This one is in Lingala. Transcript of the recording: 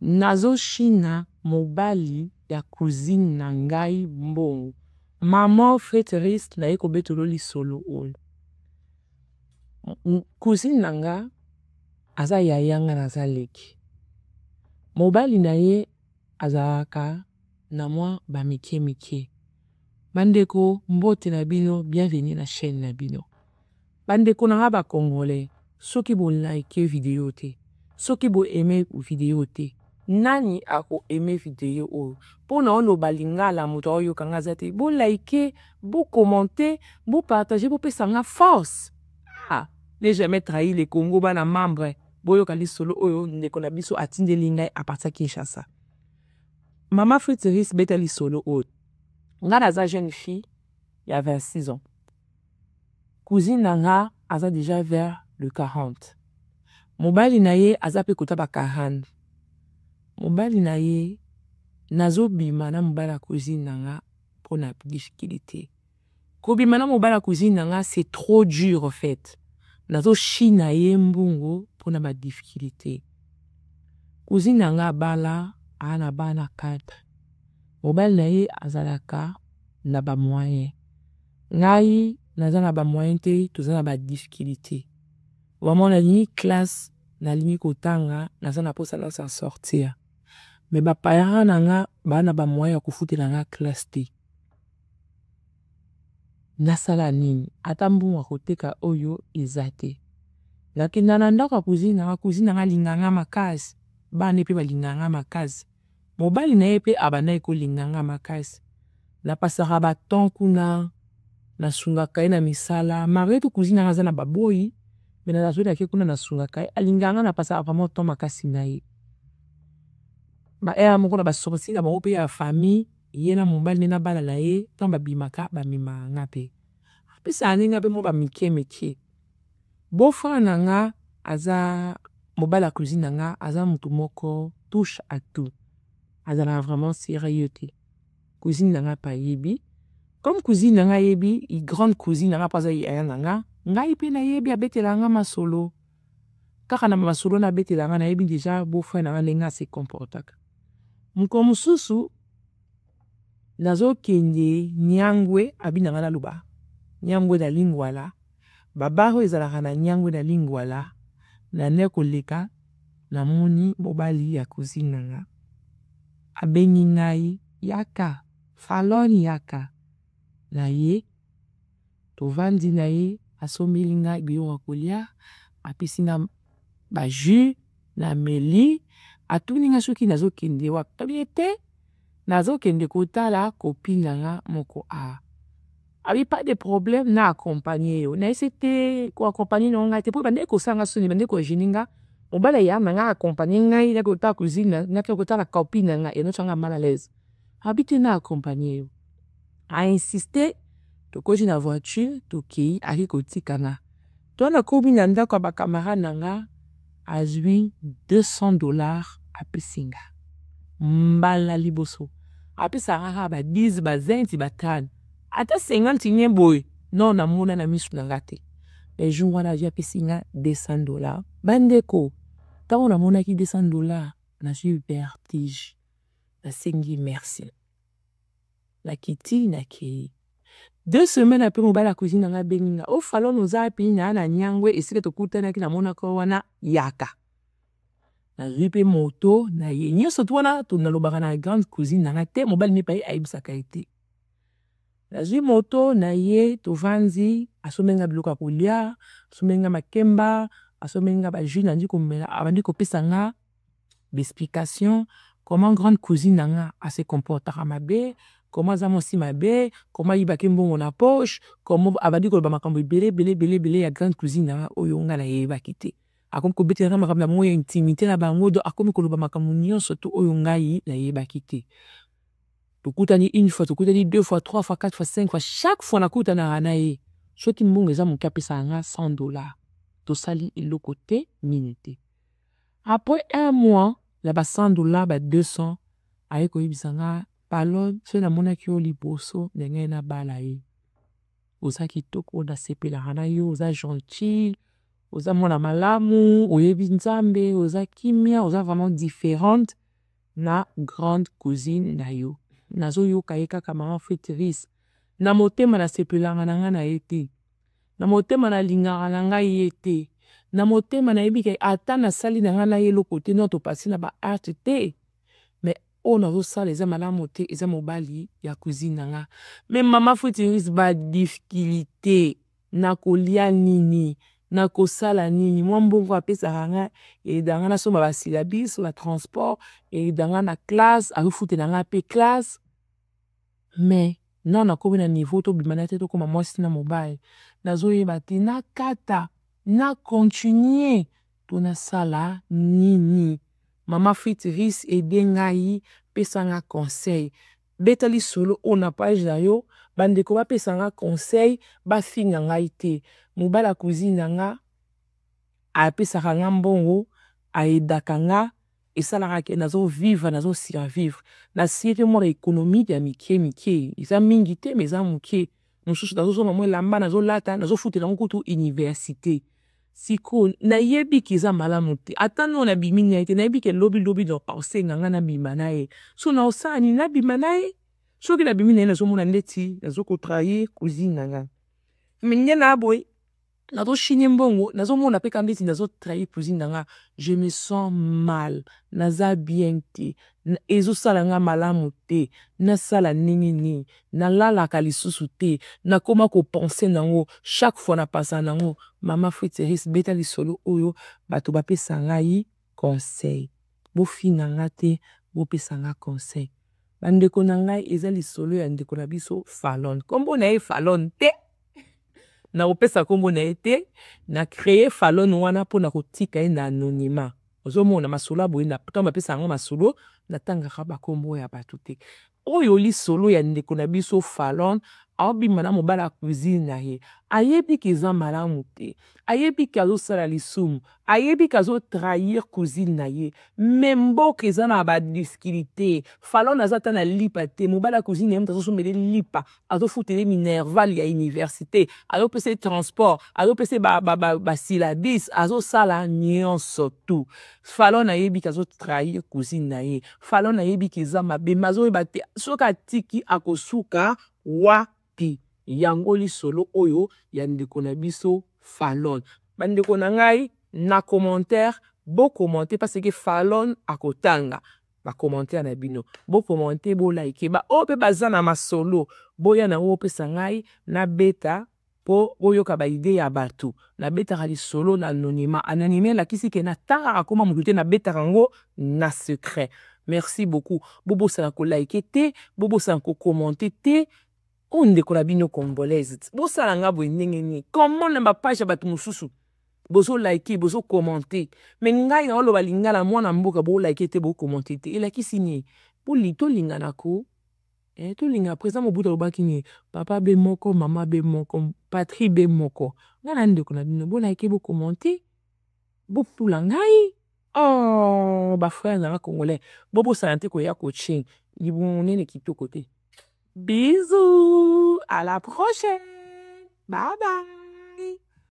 nazo china mobali ya cousine na ngai mbongo. Maman Frétériste na yeko betolo li solo oyo. Cousine na nga aza yayanga na za leki. Mobali na ye azalaka na mwa ba mike mike. Bandeko mbote na bino, bienvenue na chaîne na bino. Bandeko na nga ba Congolais, soki bo like video te, soki bo aime video te, nani ako aime video oyo? Pona ono balingala moto oyo kanga zate, bo like, bo commenter, bo partager, bo pesa nga force. Ah, ne jamais trahi les Congo bana membre. Boyo kali solo oyo ndeko na biso atinde lingai a partir Kinshasa. Maman Frétériste betali solo oyo. Nga naza jeune fille, il y a 26 ans. Cousine nanga aza déjà vers le 40. Mobali na ye aza pe kota ba 40. Mobali na ye nazo bima na mobala cousine nanga pour na difficulté. Ko bima na mobala cousine nanga c'est trop dur en fait. Nazo china ye mbungo pour na ba difficulté. Cousine nanga bala ana bana 4. Mobali na ye azalaka na ba moyen. Ngai naza na ba moyen te, toza na ba difficulté. Vraiment na ni classe na limi kotanga naza na posa na s'en sortir. Mais ba parents nanga ba na ba moyen ya kufutela nga classe te. Nasala nini ata mbungo koteka oyo ezate. Lakini na ndako cousine nga linganga makasi. Bana pe ba linganga makasi. Mobali na ye pe abana eko linganga makasi. Na pasaka ba temps kuna na sunga kai na misala. Malgré tout cousine nga na baboyi, mais na zoli ake kuna na sunga kai alinganga na pasaka vraiment temps makasi na ye. Ba ea moko na ba sorti na bango pe ya famille, ye na mobali na bala na ye, tant ba bimaka ba mima nga pe. Pe sa aninga pe mo ba mike mike. Beau-frère nanga aza mobala cousine nanga aza mutu moko touche à tout. Azala vraiment sérieux te. Cousine nanga pa yebi. Comme cousine nanga yebi, i grande cousine nanga pas yaya nanga, ngai pe na yebi abetela nga masolo. Kaka na masolo na betela nga na yebi déjà beau-frère nanga lenga se comportaka. Muko mususu nazo kende Nyangwe abi nanga na luba. Nyangwe da Lingwala. Babaro ezalaka na Nyangwe da Lingwala. Na neko leka na moni mobali ya cousine nanga. Abengi ngai yaka, faloni yaka. Na ye, tovandi na ye, asomeli ngai biyo wakolia, apisi na ba jus, na meli, atuni nga soki nazo kende wap. Tabiete, nazo kende kotala copine nanga moko a. Abi pas de problème na accompagner yo. Na esete ko accompagner nanga te po bande ko sanga soni bande ko jininga. Mobala ya nanga accompagner ngai na kota cousine na kota la copine nanga et no changa mal à l'aise. Habite na accompagner yo. A insisté to koji na voiture to ki aki kotika nga. To na kobi na ndako ba camarade nanga azwi $200 apisinga. Mbala liboso. Apisa nga ba 10 ba 20 ba 30. Ata 50 nye boy. Non na mona na misu nanga te. Les jours wana j'ai apisinga $200. Bandeko. Tant on a mon aki $200, na suis vertige. Na sengi merci. La kiti na ki. 2 semaines après mon bala cousine na beninga. O falon nous a pi na Nyangwe esile to kutana ki na mona ko wana yaka. Na ripe moto na ye. Nyoso to wana to na lobaka na grande cousine na te mon bal ni pa aibisa kaite. Na zui moto na ye to vanzi asomenga biloka kolia, asomenga makemba, asomenga ba jus na ndi komela abandi kopesa nga d'explication comment grande cousine nanga a se comporta mabe, comment za mosi mabe, comment yibaki mbongo na poche, comment abandi ko ba makambo belé ya grande cousine nanga oyo nga na yeba kite. Akomi ko betela makambo na moyo intimité na bango do akomi ko ba makambo nyonso to oyo ngai na yeba kite. Tokutani une fois, tokutani 2 fois, 3 fois, 4 fois, 5 fois, chaque fois nakutana na ye. Soki mbongo eza moki apesa nga $100. To sali eloko te minute. Après 1 mois, la ba $100 ba 200 aye ko yibisa nga palon so na mona ki liboso ndenge na bala ye. Oza kitoko na sepela na yo, oza gentil, oza mona malamu, oyebi nzambe, oza kimia, oza vraiment différente. na grande cousine na yo. Nazoyoka ye kaka mama Friterice. Na motema na sepelanga na nga na ye te. Na motema na lingaka na ngai ye te. Na motema na yebi ke ata na sali na nga na ye eloko te no topasi na ba arte te. Mais oyo nazosala eza malamu te eza mobali ya cousine na nga. Mais mama Friterice ba difficulté na kolia nini, na kosala nini. Mwa mbongo apesaka nga eyedanga na somba ba syllabus, ba transport, eyedanga na classe, azofutela nga pe classe. Mais non nakomi na niveau tobima na te tokoma mwasi na mobali. Nazoyeba te nakata, na continuer to nasala nini. Mama Friterice ede ngai pesa nga conseil. Betali solo o na page na yo, bandeko ba pesa nga conseil, ba finga ngai te. Mobala cousine na nga, apesaka nga mbongo, aedaka nga, esalaka ke nazo vivre, nazo survivre. Na siete mwa économie ya mike. Eza mingi te, mais eza muke. Mosusu nazo soma mwa elamba, nazo lata, nazo futela ngo kutu université. Siko, na yebi ki eza malamu te. Ata no na bimi na ete, na yebi ke lobi do osenga nga na bima na ye. So na osani na bima na ye. So ki na bimi na ye nazo mona ndeti, nazo ko trahir cousine na nga. Minye na aboy, nazo chine mbongo, nazo mona pe kandeti nazo trahir cousine na nga. Je me sens mal. Naza bien te. Ezo sala nga malamu te. Na sala nini. Na lalaka lisusu te. Na koma ko penser nango. Chaque fois na pasa nango. Mama Friterice beta lisolo oyo. Bato ba pesa ngai conseil. Bo finga nga te. Bo pesa nga conseil. Bandeko na ngai eza lisolo ya ndeko na biso Fallon. Kombo na ye Fallon te. Na opesa kombo na ye te. Na créer Fallon wana po na kotika ye na anonymat. Ozo mona masolo aboye na kamba pesa nga masolo. Na tangaka ba kombo ya bato te. Oyo lisolo ya ndeko na biso Fallon. Aobima na mobala cousine na ye. Ayebi ki eza malamu te. Ayebi ki azo sala lisumu. Ayebi ki azo trahir cousine na ye. Memboka eza na ba difficulté. Fallon azata na lipa te. Mobala cousine ya mta azo somele lipa. Azo futele minerval ya université. Azo pese transport. Azo pese ba syllabus. Azo sala nyonso tu. Fallon ayebi ki azo trahir cousine na ye. Fallon ayebi ki eza mabe. Mazo yeba te. Soka tiki akosuka wapi. Yango lisolo oyo ya ndeko na biso Fallon. Bandeko na ngai na commentaire bo commenter parce que Fallon akotanga ba commentaire na bino. Bo commenter bo like ba ope baza na masolo. Boya na wo pesa ngai na beta po oyoka ba idée ya bato. Na beta lisolo na anonymat. Anonymat la kisi ke na tanga akoma mutu na beta rango na secret. Merci beaucoup. Bobo sa ko like te, bobo sa ko commenter te. Onde ko la bino congolaise. Bo sala nga bo ndenge ni. Comment na ba page bato mususu. Bozo like, bozo commenter. Mais ngai na olo balingala mwana mboka bo like te bo commenter te. Ela kisi ni. Po li to lingana ko. To linga présent mo buta obaki ni. Papa be moko, mama be moko, patrie be moko. Ngana ndeko na bino bo like bo commenter. Bo pula ngai. Oh, ba frère na congolais. Bobo santé ko ya coaching. Libu nene kitoko te. Bisous, à la prochaine. Bye bye.